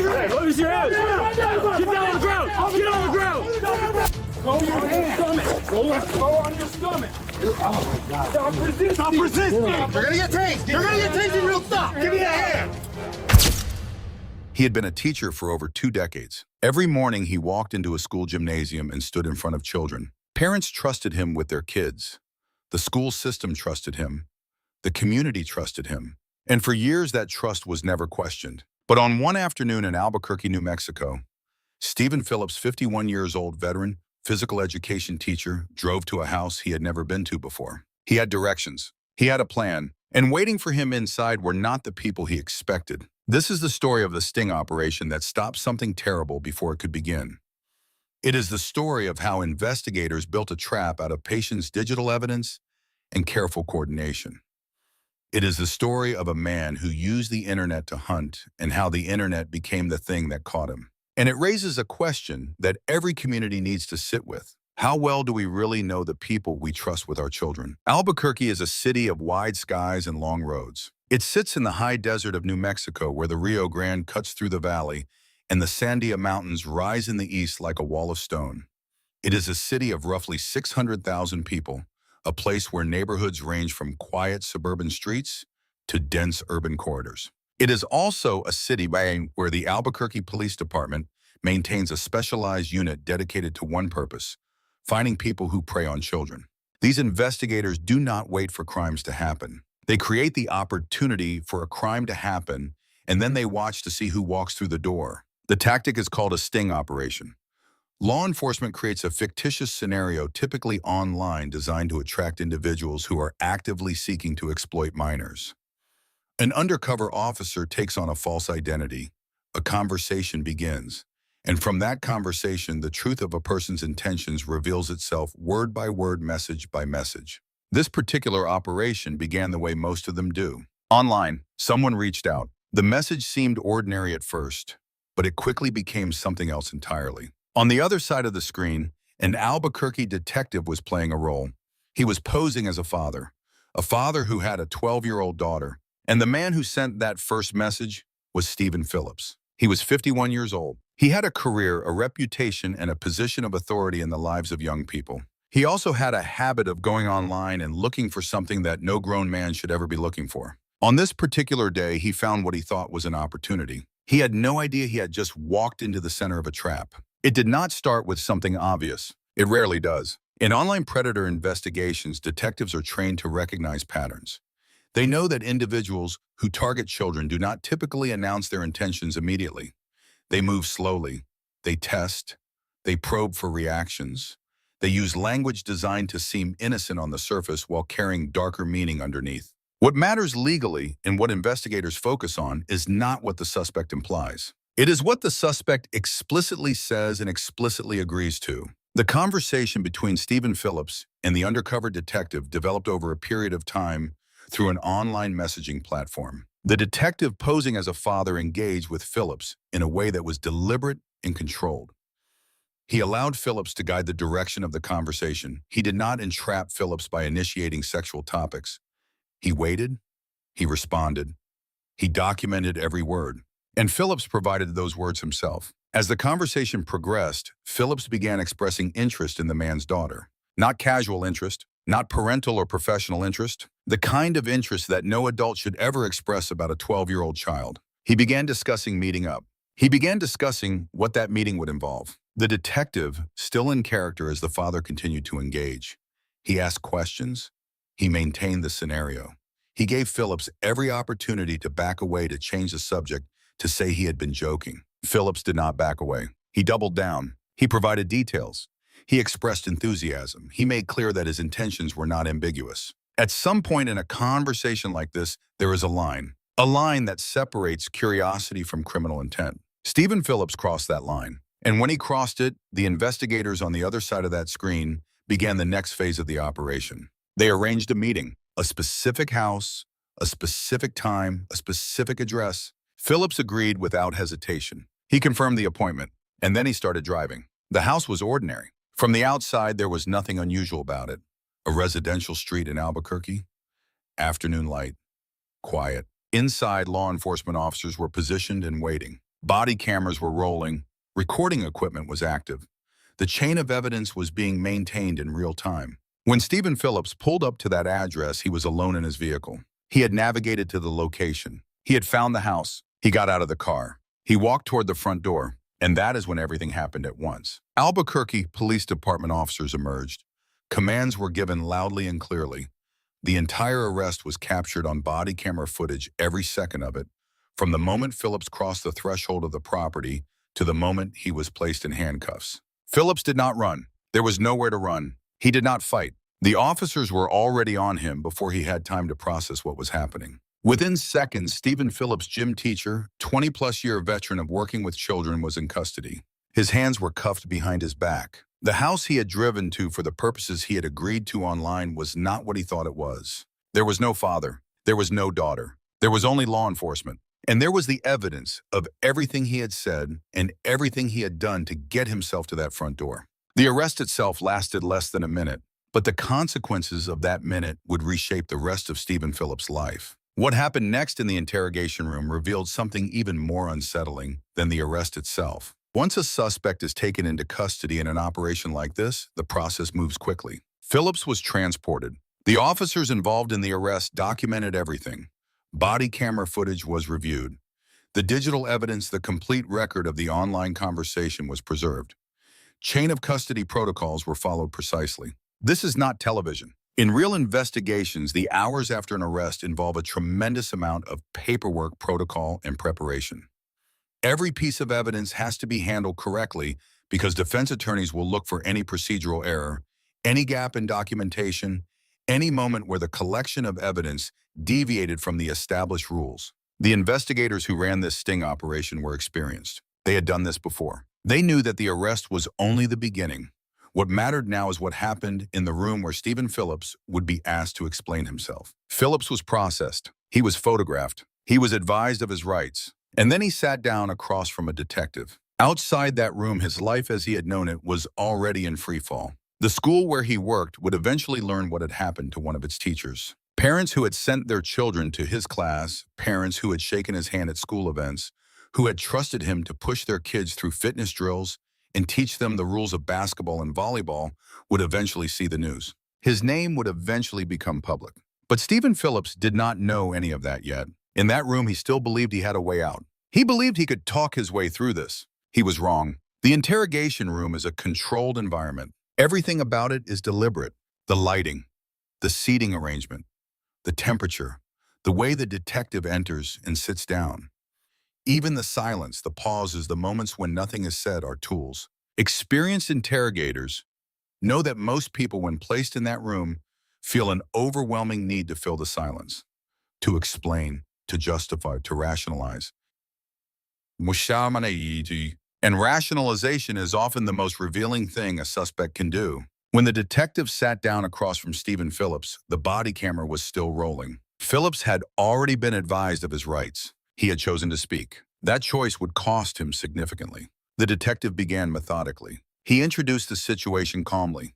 Hey, let me see your hands. Get down on the ground. Get on the ground. Roll your hands. Roll on your stomach. Oh, my God. Stop resisting. Stop resisting. You're going to get tased. You're going to get tased and you'll stop. Give me a hand. He had been a teacher for over 2 decades. Every morning, he walked into a school gymnasium and stood in front of children. Parents trusted him with their kids. The school system trusted him. The community trusted him. And for years, that trust was never questioned. But on one afternoon in Albuquerque, New Mexico, Stephen Phillips, 51 years old veteran, physical education teacher, drove to a house he had never been to before. He had directions. He had a plan. And waiting for him inside were not the people he expected. This is the story of the sting operation that stopped something terrible before it could begin. It is the story of how investigators built a trap out of patients' digital evidence and careful coordination. It is the story of a man who used the internet to hunt and how the internet became the thing that caught him. And it raises a question that every community needs to sit with. How well do we really know the people we trust with our children? Albuquerque is a city of wide skies and long roads. It sits in the high desert of New Mexico where the Rio Grande cuts through the valley and the Sandia Mountains rise in the east like a wall of stone. It is a city of roughly 600,000 people, a place where neighborhoods range from quiet suburban streets to dense urban corridors. It is also a city where the Albuquerque Police Department maintains a specialized unit dedicated to one purpose: finding people who prey on children. These investigators do not wait for crimes to happen. They create the opportunity for a crime to happen, and then they watch to see who walks through the door. The tactic is called a sting operation. Law enforcement creates a fictitious scenario, typically online, designed to attract individuals who are actively seeking to exploit minors. An undercover officer takes on a false identity. A conversation begins. And from that conversation, the truth of a person's intentions reveals itself word by word, message by message. This particular operation began the way most of them do. Online, someone reached out. The message seemed ordinary at first, but it quickly became something else entirely. On the other side of the screen, an Albuquerque detective was playing a role. He was posing as a father who had a 12-year-old daughter. And the man who sent that first message was Stephen Phillips. He was 51 years old. He had a career, a reputation, and a position of authority in the lives of young people. He also had a habit of going online and looking for something that no grown man should ever be looking for. On this particular day, he found what he thought was an opportunity. He had no idea he had just walked into the center of a trap. It did not start with something obvious. It rarely does. In online predator investigations, detectives are trained to recognize patterns. They know that individuals who target children do not typically announce their intentions immediately. They move slowly. They test. They probe for reactions. They use language designed to seem innocent on the surface while carrying darker meaning underneath. What matters legally and what investigators focus on is not what the suspect implies. It is what the suspect explicitly says and explicitly agrees to. The conversation between Stephen Phillips and the undercover detective developed over a period of time through an online messaging platform. The detective, posing as a father, engaged with Phillips in a way that was deliberate and controlled. He allowed Phillips to guide the direction of the conversation. He did not entrap Phillips by initiating sexual topics. He waited. He responded. He documented every word. And Phillips provided those words himself. As the conversation progressed, Phillips began expressing interest in the man's daughter. Not casual interest, not parental or professional interest, the kind of interest that no adult should ever express about a 12-year-old child. He began discussing meeting up. He began discussing what that meeting would involve. The detective, still in character as the father continued to engage. He asked questions. He maintained the scenario. He gave Phillips every opportunity to back away, to change the subject, to say he had been joking. Phillips did not back away. He doubled down. He provided details. He expressed enthusiasm. He made clear that his intentions were not ambiguous. At some point in a conversation like this, there is a line that separates curiosity from criminal intent. Stephen Phillips crossed that line. And when he crossed it, the investigators on the other side of that screen began the next phase of the operation. They arranged a meeting, a specific house, a specific time, a specific address. Phillips agreed without hesitation. He confirmed the appointment, and then he started driving. The house was ordinary. From the outside, there was nothing unusual about it. A residential street in Albuquerque, afternoon light, quiet. Inside, law enforcement officers were positioned and waiting. Body cameras were rolling. Recording equipment was active. The chain of evidence was being maintained in real time. When Stephen Phillips pulled up to that address, he was alone in his vehicle. He had navigated to the location. He had found the house. He got out of the car. He walked toward the front door, and that is when everything happened at once. Albuquerque Police Department officers emerged. Commands were given loudly and clearly. The entire arrest was captured on body camera footage, every second of it, from the moment Phillips crossed the threshold of the property to the moment he was placed in handcuffs. Phillips did not run. There was nowhere to run. He did not fight. The officers were already on him before he had time to process what was happening. Within seconds, Stephen Phillips, gym teacher, 20-plus-year veteran of working with children, was in custody. His hands were cuffed behind his back. The house he had driven to for the purposes he had agreed to online was not what he thought it was. There was no father. There was no daughter. There was only law enforcement. And there was the evidence of everything he had said and everything he had done to get himself to that front door. The arrest itself lasted less than a minute, but the consequences of that minute would reshape the rest of Stephen Phillips' life. What happened next in the interrogation room revealed something even more unsettling than the arrest itself. Once a suspect is taken into custody in an operation like this, the process moves quickly. Phillips was transported. The officers involved in the arrest documented everything. Body camera footage was reviewed. The digital evidence, the complete record of the online conversation, was preserved. Chain of custody protocols were followed precisely. This is not television. In real investigations, the hours after an arrest involve a tremendous amount of paperwork, protocol, and preparation. Every piece of evidence has to be handled correctly because defense attorneys will look for any procedural error, any gap in documentation, any moment where the collection of evidence deviated from the established rules. The investigators who ran this sting operation were experienced. They had done this before. They knew that the arrest was only the beginning. What mattered now is what happened in the room where Stephen Phillips would be asked to explain himself. Phillips was processed. He was photographed. He was advised of his rights. And then he sat down across from a detective. Outside that room, his life as he had known it was already in free fall. The school where he worked would eventually learn what had happened to one of its teachers. Parents who had sent their children to his class, parents who had shaken his hand at school events, who had trusted him to push their kids through fitness drills and teach them the rules of basketball and volleyball, would eventually see the news. His name would eventually become public. But Stephen Phillips did not know any of that yet. In that room, he still believed he had a way out. He believed he could talk his way through this. He was wrong. The interrogation room is a controlled environment. Everything about it is deliberate. The lighting, the seating arrangement, the temperature, the way the detective enters and sits down. Even the silence, the pauses, the moments when nothing is said are tools. Experienced interrogators know that most people, when placed in that room, feel an overwhelming need to fill the silence, to explain, to justify, to rationalize. And rationalization is often the most revealing thing a suspect can do. When the detective sat down across from Stephen Phillips, the body camera was still rolling. Phillips had already been advised of his rights. He had chosen to speak. That choice would cost him significantly. The detective began methodically. He introduced the situation calmly.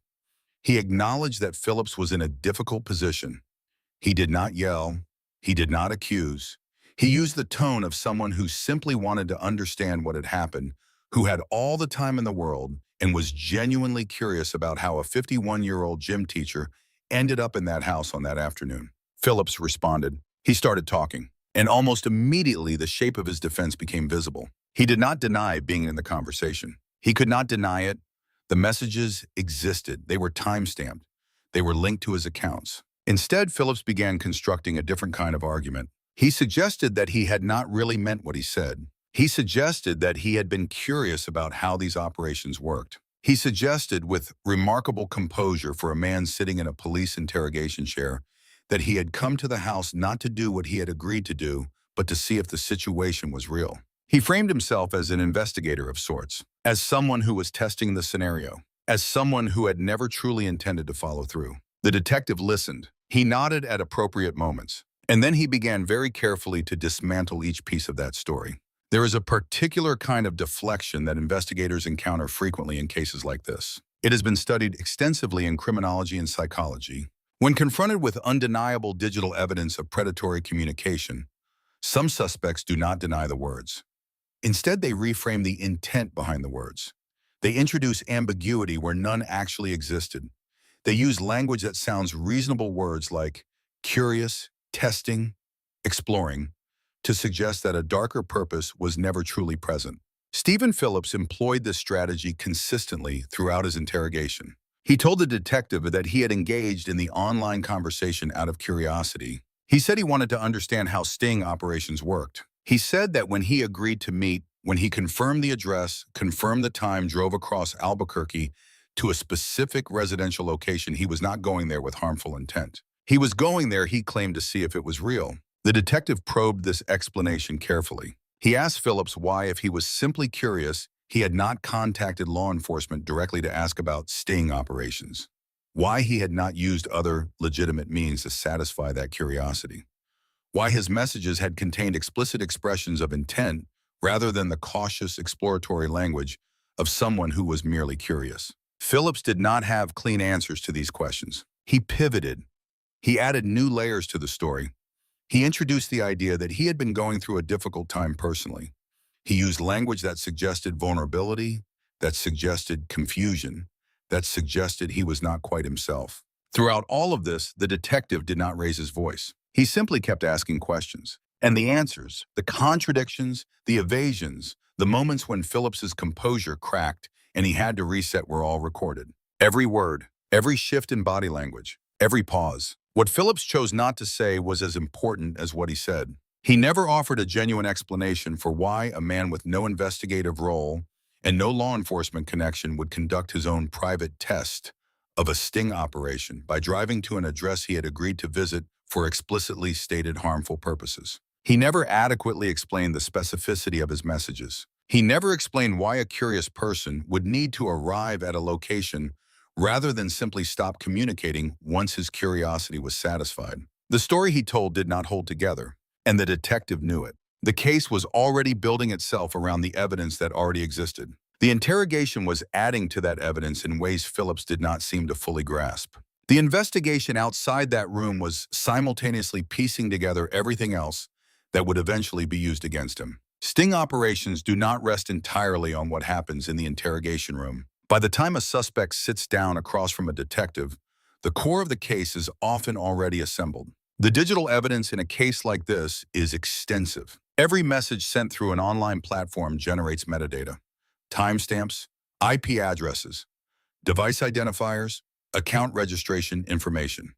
He acknowledged that Phillips was in a difficult position. He did not yell. He did not accuse. He used the tone of someone who simply wanted to understand what had happened, who had all the time in the world and was genuinely curious about how a 51-year-old gym teacher ended up in that house on that afternoon. Phillips responded. He started talking, and almost immediately the shape of his defense became visible. He did not deny being in the conversation. He could not deny it. The messages existed. They were time-stamped. They were linked to his accounts. Instead, Phillips began constructing a different kind of argument. He suggested that he had not really meant what he said. He suggested that he had been curious about how these operations worked. He suggested, with remarkable composure for a man sitting in a police interrogation chair, that he had come to the house not to do what he had agreed to do, but to see if the situation was real. He framed himself as an investigator of sorts, as someone who was testing the scenario, as someone who had never truly intended to follow through. The detective listened. He nodded at appropriate moments, and then he began very carefully to dismantle each piece of that story. There is a particular kind of deflection that investigators encounter frequently in cases like this. It has been studied extensively in criminology and psychology. When confronted with undeniable digital evidence of predatory communication, some suspects do not deny the words. Instead, they reframe the intent behind the words. They introduce ambiguity where none actually existed. They use language that sounds reasonable, words like curious, testing, exploring, to suggest that a darker purpose was never truly present. Stephen Phillips employed this strategy consistently throughout his interrogation. He told the detective that he had engaged in the online conversation out of curiosity. He said he wanted to understand how sting operations worked. He said that when he agreed to meet, when he confirmed the address, confirmed the time, drove across Albuquerque to a specific residential location, he was not going there with harmful intent. He was going there, he claimed, to see if it was real. The detective probed this explanation carefully. He asked Phillips why, if he was simply curious, he had not contacted law enforcement directly to ask about sting operations. Why he had not used other legitimate means to satisfy that curiosity. Why his messages had contained explicit expressions of intent rather than the cautious exploratory language of someone who was merely curious. Phillips did not have clean answers to these questions. He pivoted. He added new layers to the story. He introduced the idea that he had been going through a difficult time personally. He used language that suggested vulnerability, that suggested confusion, that suggested he was not quite himself. Throughout all of this, the detective did not raise his voice. He simply kept asking questions. And the answers, the contradictions, the evasions, the moments when Phillips's composure cracked and he had to reset were all recorded. Every word, every shift in body language, every pause. What Phillips chose not to say was as important as what he said. He never offered a genuine explanation for why a man with no investigative role and no law enforcement connection would conduct his own private test of a sting operation by driving to an address he had agreed to visit for explicitly stated harmful purposes. He never adequately explained the specificity of his messages. He never explained why a curious person would need to arrive at a location rather than simply stop communicating once his curiosity was satisfied. The story he told did not hold together, and the detective knew it. The case was already building itself around the evidence that already existed. The interrogation was adding to that evidence in ways Phillips did not seem to fully grasp. The investigation outside that room was simultaneously piecing together everything else that would eventually be used against him. Sting operations do not rest entirely on what happens in the interrogation room. By the time a suspect sits down across from a detective, the core of the case is often already assembled. The digital evidence in a case like this is extensive. Every message sent through an online platform generates metadata, timestamps, IP addresses, device identifiers, account registration information.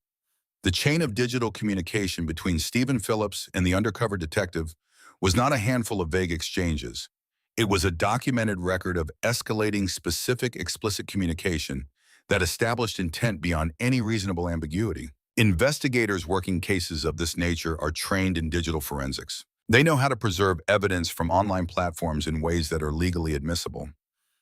The chain of digital communication between Stephen Phillips and the undercover detective was not a handful of vague exchanges. It was a documented record of escalating specific explicit communication that established intent beyond any reasonable ambiguity. Investigators working cases of this nature are trained in digital forensics. They know how to preserve evidence from online platforms in ways that are legally admissible.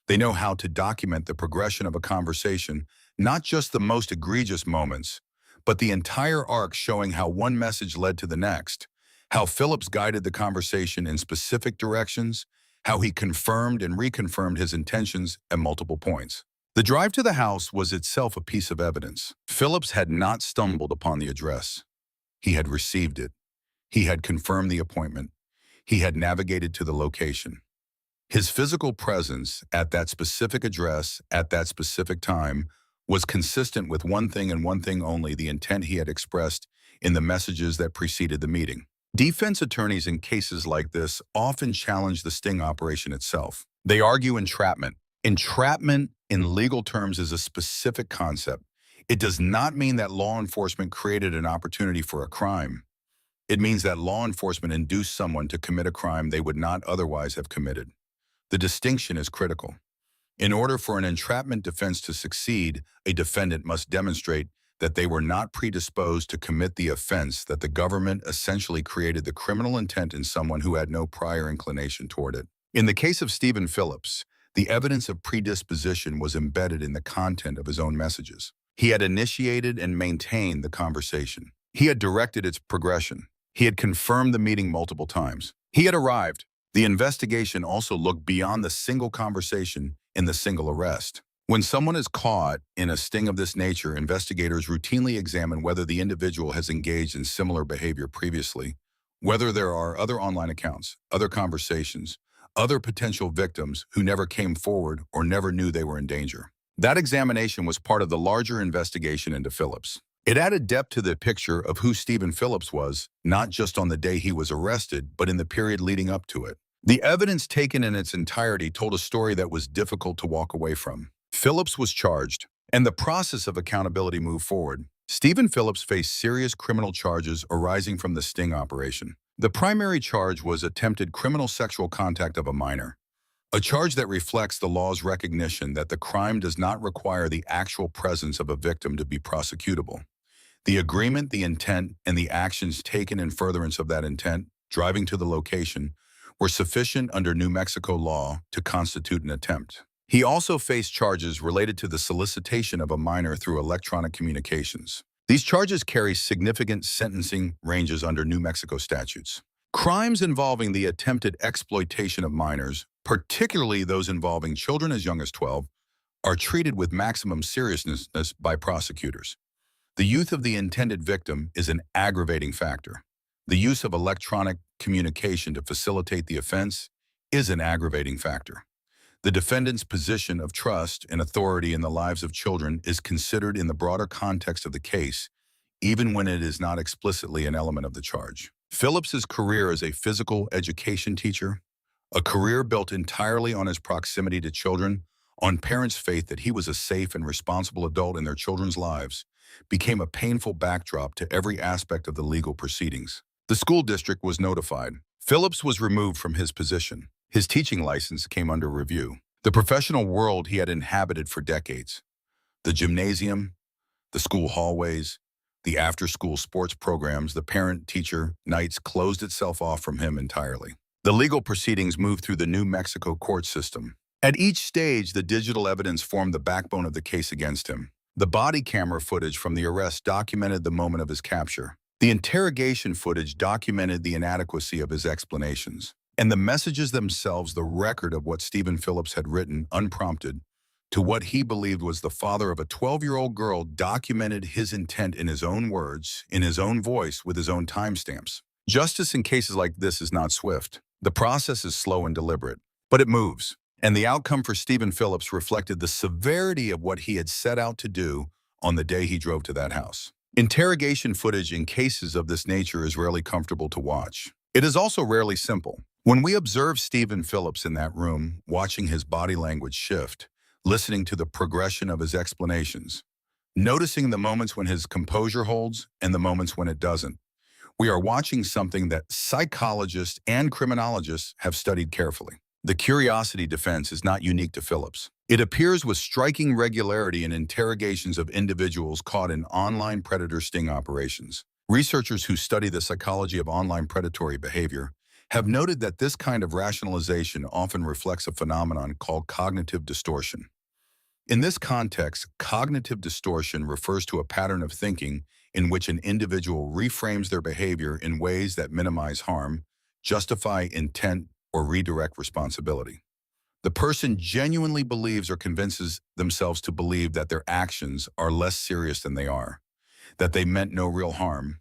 They know how to document the progression of a conversation, not just the most egregious moments, but the entire arc, showing how one message led to the next, how Phillips guided the conversation in specific directions, how he confirmed and reconfirmed his intentions at multiple points. The drive to the house was itself a piece of evidence. Phillips had not stumbled upon the address. He had received it. He had confirmed the appointment. He had navigated to the location. His physical presence at that specific address at that specific time was consistent with one thing and one thing only: the intent he had expressed in the messages that preceded the meeting. Defense attorneys in cases like this often challenge the sting operation itself. They argue entrapment. Entrapment, in legal terms, is a specific concept. It does not mean that law enforcement created an opportunity for a crime. It means that law enforcement induced someone to commit a crime they would not otherwise have committed. The distinction is critical. In order for an entrapment defense to succeed, a defendant must demonstrate that they were not predisposed to commit the offense, that the government essentially created the criminal intent in someone who had no prior inclination toward it. In the case of Stephen Phillips, the evidence of predisposition was embedded in the content of his own messages. He had initiated and maintained the conversation. He had directed its progression. He had confirmed the meeting multiple times. He had arrived. The investigation also looked beyond the single conversation in the single arrest. When someone is caught in a sting of this nature, investigators routinely examine whether the individual has engaged in similar behavior previously, whether there are other online accounts, other conversations, other potential victims who never came forward or never knew they were in danger. That examination was part of the larger investigation into Phillips. It added depth to the picture of who Stephen Phillips was, not just on the day he was arrested, but in the period leading up to it. The evidence taken in its entirety told a story that was difficult to walk away from. Phillips was charged, and the process of accountability moved forward. Stephen Phillips faced serious criminal charges arising from the sting operation. The primary charge was attempted criminal sexual contact of a minor, a charge that reflects the law's recognition that the crime does not require the actual presence of a victim to be prosecutable. The agreement, the intent, and the actions taken in furtherance of that intent, driving to the location, were sufficient under New Mexico law to constitute an attempt. He also faced charges related to the solicitation of a minor through electronic communications. These charges carry significant sentencing ranges under New Mexico statutes. Crimes involving the attempted exploitation of minors, particularly those involving children as young as 12, are treated with maximum seriousness by prosecutors. The youth of the intended victim is an aggravating factor. The use of electronic communication to facilitate the offense is an aggravating factor. The defendant's position of trust and authority in the lives of children is considered in the broader context of the case, even when it is not explicitly an element of the charge. Phillips's career as a physical education teacher, a career built entirely on his proximity to children, on parents' faith that he was a safe and responsible adult in their children's lives, became a painful backdrop to every aspect of the legal proceedings. The school district was notified. Phillips was removed from his position. His teaching license came under review. The professional world he had inhabited for decades, the gymnasium, the school hallways, the after-school sports programs, the parent-teacher nights closed itself off from him entirely. The legal proceedings moved through the New Mexico court system. At each stage, the digital evidence formed the backbone of the case against him. The body camera footage from the arrest documented the moment of his capture. The interrogation footage documented the inadequacy of his explanations. And the messages themselves, the record of what Stephen Phillips had written unprompted to what he believed was the father of a 12-year-old girl, documented his intent in his own words, in his own voice, with his own timestamps. Justice in cases like this is not swift. The process is slow and deliberate, but it moves. And the outcome for Stephen Phillips reflected the severity of what he had set out to do on the day he drove to that house. Interrogation footage in cases of this nature is rarely comfortable to watch. It is also rarely simple. When we observe Stephen Phillips in that room, watching his body language shift, listening to the progression of his explanations, noticing the moments when his composure holds and the moments when it doesn't, we are watching something that psychologists and criminologists have studied carefully. The curiosity defense is not unique to Phillips. It appears with striking regularity in interrogations of individuals caught in online predator sting operations. Researchers who study the psychology of online predatory behavior have noted that this kind of rationalization often reflects a phenomenon called cognitive distortion. In this context, cognitive distortion refers to a pattern of thinking in which an individual reframes their behavior in ways that minimize harm, justify intent, or redirect responsibility. The person genuinely believes or convinces themselves to believe that their actions are less serious than they are, that they meant no real harm,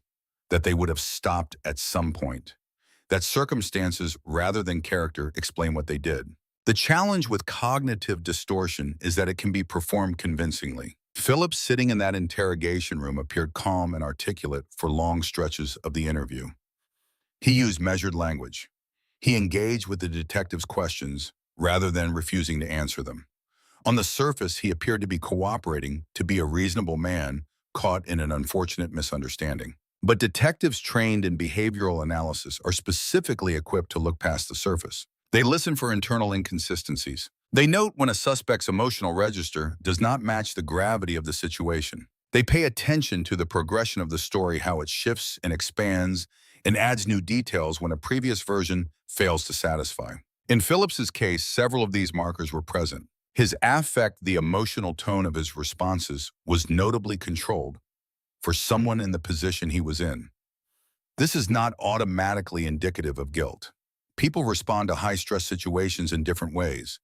that they would have stopped at some point, that circumstances rather than character explain what they did. The challenge with cognitive distortion is that it can be performed convincingly. Phillips, sitting in that interrogation room, appeared calm and articulate for long stretches of the interview. He used measured language. He engaged with the detective's questions rather than refusing to answer them. On the surface, he appeared to be cooperating, to be a reasonable man caught in an unfortunate misunderstanding. But detectives trained in behavioral analysis are specifically equipped to look past the surface. They listen for internal inconsistencies. They note when a suspect's emotional register does not match the gravity of the situation. They pay attention to the progression of the story, how it shifts and expands and adds new details when a previous version fails to satisfy. In Phillips's case, several of these markers were present. His affect, the emotional tone of his responses, was notably controlled for someone in the position he was in. This is not automatically indicative of guilt. People respond to high-stress situations in different ways.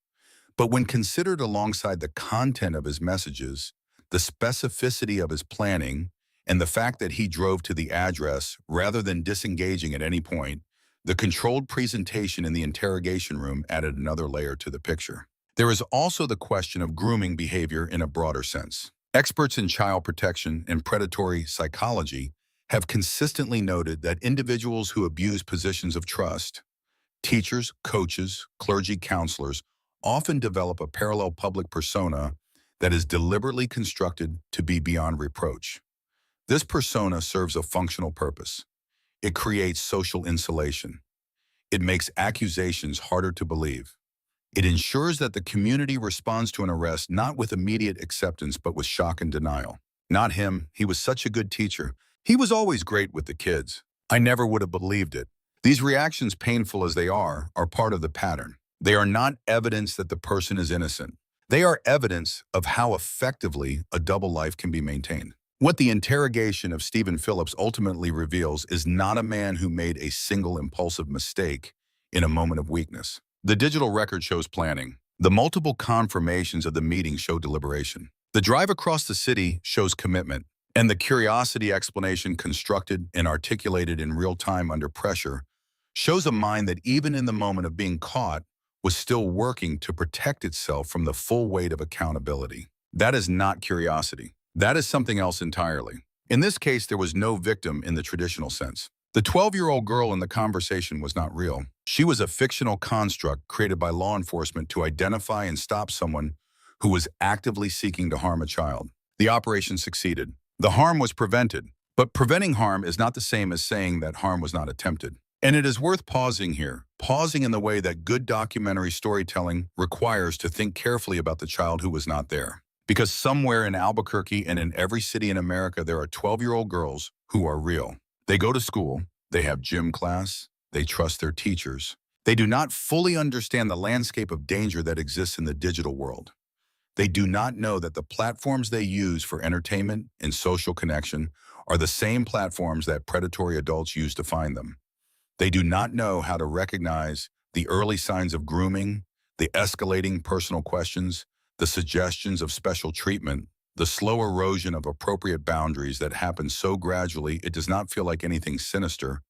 But when considered alongside the content of his messages, the specificity of his planning, and the fact that he drove to the address rather than disengaging at any point, The controlled presentation in the interrogation room added another layer to the picture. There is also the question of grooming behavior in a broader sense. Experts in child protection and predatory psychology have consistently noted that individuals who abuse positions of trust, teachers, coaches, clergy, counselors, often develop a parallel public persona that is deliberately constructed to be beyond reproach. This persona serves a functional purpose. It creates social insulation. It makes accusations harder to believe. It ensures that the community responds to an arrest not with immediate acceptance but with shock and denial. Not him, he was such a good teacher. He was always great with the kids. I never would have believed it. These reactions, painful as they are part of the pattern. They are not evidence that the person is innocent. They are evidence of how effectively a double life can be maintained. What the interrogation of Stephen Phillips ultimately reveals is not a man who made a single impulsive mistake in a moment of weakness. The digital record shows planning. The multiple confirmations of the meeting show deliberation. The drive across the city shows commitment. And the curiosity explanation constructed and articulated in real time under pressure shows a mind that even in the moment of being caught was still working to protect itself from the full weight of accountability. That is not curiosity. That is something else entirely. In this case, there was no victim in the traditional sense. The 12-year-old girl in the conversation was not real. She was a fictional construct created by law enforcement to identify and stop someone who was actively seeking to harm a child. The operation succeeded. The harm was prevented, but preventing harm is not the same as saying that harm was not attempted. And it is worth pausing here, pausing in the way that good documentary storytelling requires to think carefully about the child who was not there. Because somewhere in Albuquerque and in every city in America, there are 12-year-old girls who are real. They go to school, they have gym class, they trust their teachers. They do not fully understand the landscape of danger that exists in the digital world. They do not know that the platforms they use for entertainment and social connection are the same platforms that predatory adults use to find them. They do not know how to recognize the early signs of grooming, the escalating personal questions, the suggestions of special treatment, the slow erosion of appropriate boundaries that happens so gradually it does not feel like anything sinister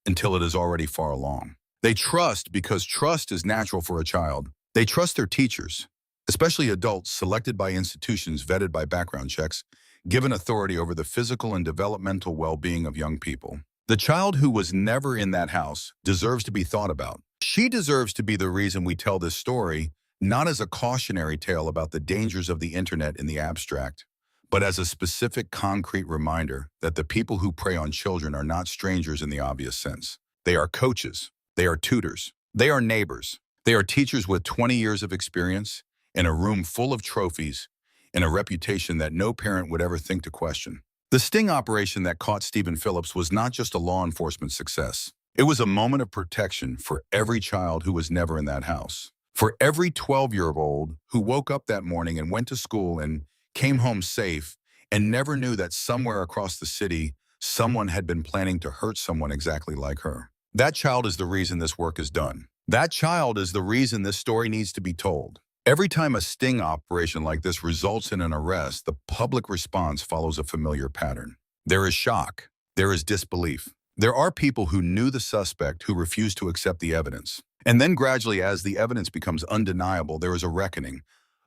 until it is already far along. They trust because trust is natural for a child. They trust their teachers, especially adults selected by institutions vetted by background checks, given authority over the physical and developmental well-being of young people. The child who was never in that house deserves to be thought about. She deserves to be the reason we tell this story, not as a cautionary tale about the dangers of the internet in the abstract, but as a specific concrete reminder that the people who prey on children are not strangers in the obvious sense. They are coaches, they are tutors, they are neighbors, they are teachers with 20 years of experience, in a room full of trophies, and a reputation that no parent would ever think to question. The sting operation that caught Stephen Phillips was not just a law enforcement success. It was a moment of protection for every child who was never in that house. For every 12-year-old who woke up that morning and went to school and came home safe and never knew that somewhere across the city, someone had been planning to hurt someone exactly like her. That child is the reason this work is done. That child is the reason this story needs to be told. Every time a sting operation like this results in an arrest, the public response follows a familiar pattern. There is shock. There is disbelief. There are people who knew the suspect who refuse to accept the evidence. And then gradually, as the evidence becomes undeniable, there is a reckoning,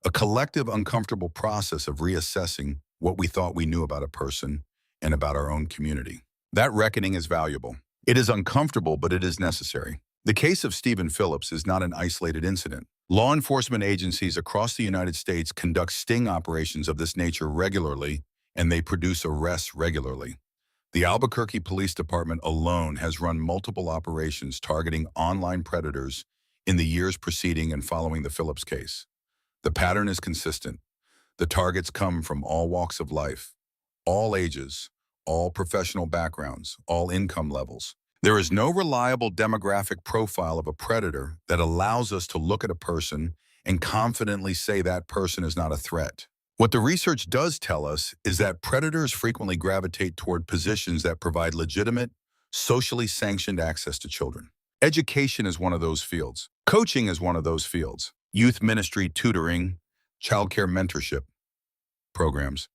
a collective uncomfortable process of reassessing what we thought we knew about a person and about our own community. That reckoning is valuable. It is uncomfortable, but it is necessary. The case of Stephen Phillips is not an isolated incident. Law enforcement agencies across the United States conduct sting operations of this nature regularly, and they produce arrests regularly. The Albuquerque Police Department alone has run multiple operations targeting online predators in the years preceding and following the Phillips case. The pattern is consistent. The targets come from all walks of life, all ages, all professional backgrounds, all income levels. There is no reliable demographic profile of a predator that allows us to look at a person and confidently say that person is not a threat. What the research does tell us is that predators frequently gravitate toward positions that provide legitimate, socially sanctioned access to children. Education is one of those fields. Coaching is one of those fields. Youth ministry, tutoring, childcare mentorship programs.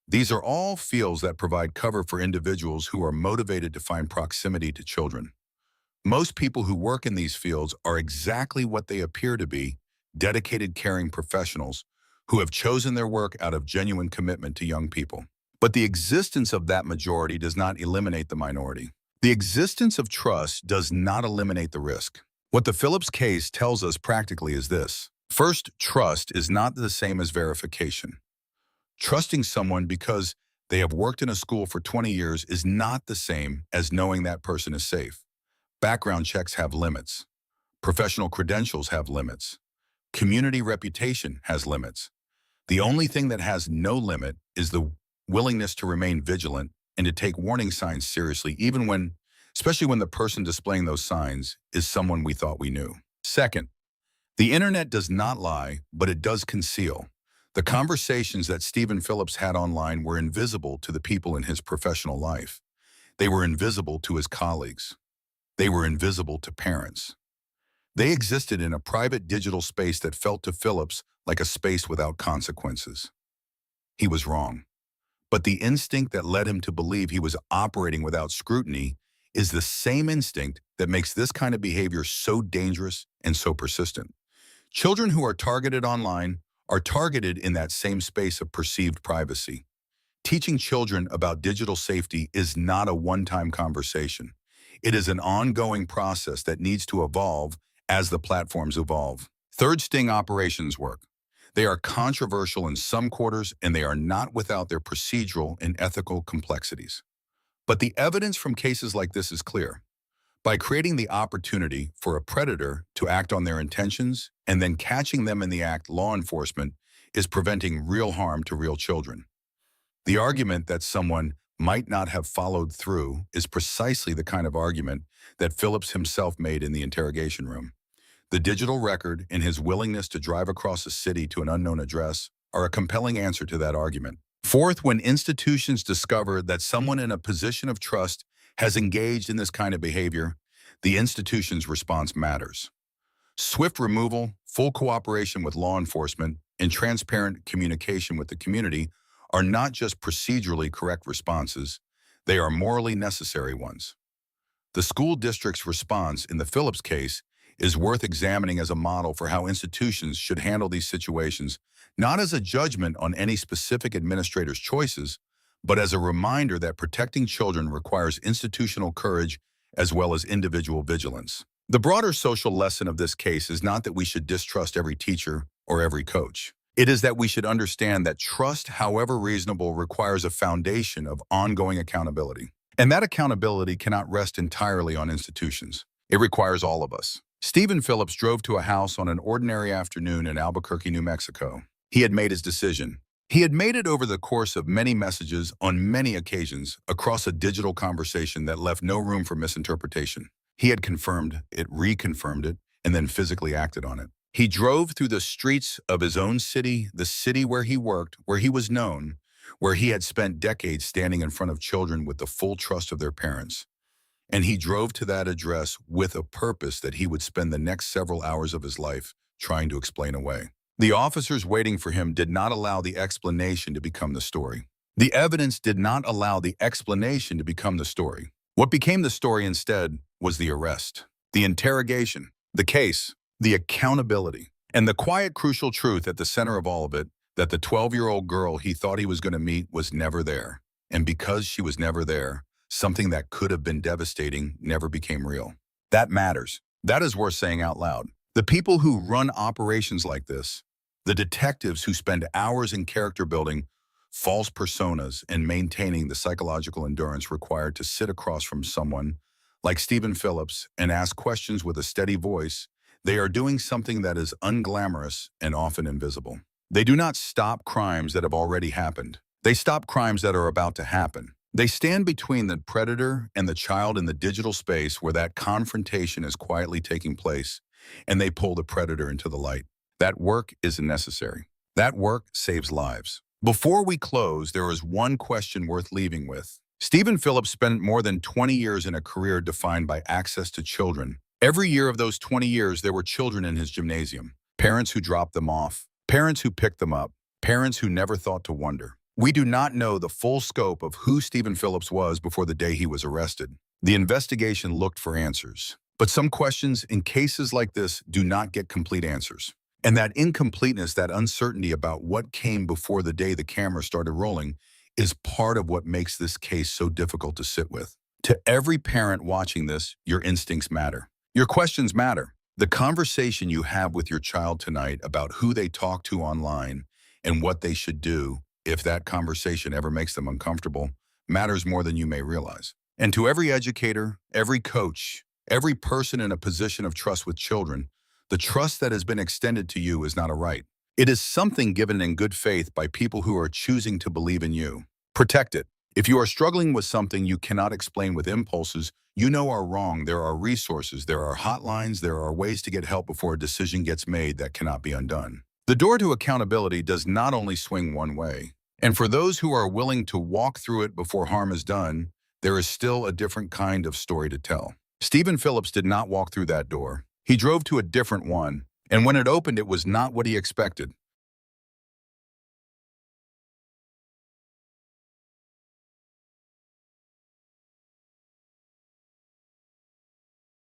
These are all fields that provide cover for individuals who are motivated to find proximity to children. Most people who work in these fields are exactly what they appear to be, dedicated, caring professionals who have chosen their work out of genuine commitment to young people. But the existence of that majority does not eliminate the minority. The existence of trust does not eliminate the risk. What the Phillips case tells us practically is this. First, trust is not the same as verification. Trusting someone because they have worked in a school for 20 years is not the same as knowing that person is safe. Background checks have limits. Professional credentials have limits. Community reputation has limits. The only thing that has no limit is the willingness to remain vigilant and to take warning signs seriously, especially when the person displaying those signs is someone we thought we knew. Second, the internet does not lie, but it does conceal. The conversations that Stephen Phillips had online were invisible to the people in his professional life. They were invisible to his colleagues. They were invisible to parents. They existed in a private digital space that felt to Phillips like a space without consequences. He was wrong. But the instinct that led him to believe he was operating without scrutiny is the same instinct that makes this kind of behavior so dangerous and so persistent. Children who are targeted online are targeted in that same space of perceived privacy. Teaching children about digital safety is not a one-time conversation. It is an ongoing process that needs to evolve as the platforms evolve. Third, sting operations work. They are controversial in some quarters, and they are not without their procedural and ethical complexities. But the evidence from cases like this is clear. By creating the opportunity for a predator to act on their intentions and then catching them in the act, law enforcement is preventing real harm to real children. The argument that someone might not have followed through is precisely the kind of argument that Phillips himself made in the interrogation room. The digital record and his willingness to drive across a city to an unknown address are a compelling answer to that argument. Fourth, when institutions discover that someone in a position of trust has engaged in this kind of behavior, the institution's response matters. Swift removal, full cooperation with law enforcement, and transparent communication with the community are not just procedurally correct responses, they are morally necessary ones. The school district's response in the Phillips case is worth examining as a model for how institutions should handle these situations, not as a judgment on any specific administrator's choices, but as a reminder that protecting children requires institutional courage as well as individual vigilance. The broader social lesson of this case is not that we should distrust every teacher or every coach. It is that we should understand that trust, however reasonable, requires a foundation of ongoing accountability. And that accountability cannot rest entirely on institutions. It requires all of us. Stephen Phillips drove to a house on an ordinary afternoon in Albuquerque, New Mexico. He had made his decision. He had made it over the course of many messages on many occasions across a digital conversation that left no room for misinterpretation. He had confirmed it, reconfirmed it, and then physically acted on it. He drove through the streets of his own city, the city where he worked, where he was known, where he had spent decades standing in front of children with the full trust of their parents. And he drove to that address with a purpose that he would spend the next several hours of his life trying to explain away. The officers waiting for him did not allow the explanation to become the story. The evidence did not allow the explanation to become the story. What became the story instead was the arrest, the interrogation, the case, the accountability, and the quiet, crucial truth at the center of all of it, that the 12-year-old girl he thought he was going to meet was never there. And because she was never there, something that could have been devastating never became real. That matters. That is worth saying out loud. The people who run operations like this, the detectives who spend hours in character building false personas and maintaining the psychological endurance required to sit across from someone like Stephen Phillips and ask questions with a steady voice, they are doing something that is unglamorous and often invisible. They do not stop crimes that have already happened. They stop crimes that are about to happen. They stand between the predator and the child in the digital space where that confrontation is quietly taking place, and they pull the predator into the light. That work is necessary. That work saves lives. Before we close, there is one question worth leaving with. Stephen Phillips spent more than 20 years in a career defined by access to children. Every year of those 20 years, there were children in his gymnasium. Parents who dropped them off. Parents who picked them up. Parents who never thought to wonder. We do not know the full scope of who Stephen Phillips was before the day he was arrested. The investigation looked for answers. But some questions in cases like this do not get complete answers. And that incompleteness, that uncertainty about what came before the day the camera started rolling, is part of what makes this case so difficult to sit with. To every parent watching this, your instincts matter. Your questions matter. The conversation you have with your child tonight about who they talk to online and what they should do, if that conversation ever makes them uncomfortable, matters more than you may realize. And to every educator, every coach, every person in a position of trust with children, the trust that has been extended to you is not a right. It is something given in good faith by people who are choosing to believe in you. Protect it. If you are struggling with something you cannot explain with impulses you know are wrong, there are resources, there are hotlines, there are ways to get help before a decision gets made that cannot be undone. The door to accountability does not only swing one way. And for those who are willing to walk through it before harm is done, there is still a different kind of story to tell. Stephen Phillips did not walk through that door. He drove to a different one, and when it opened, it was not what he expected.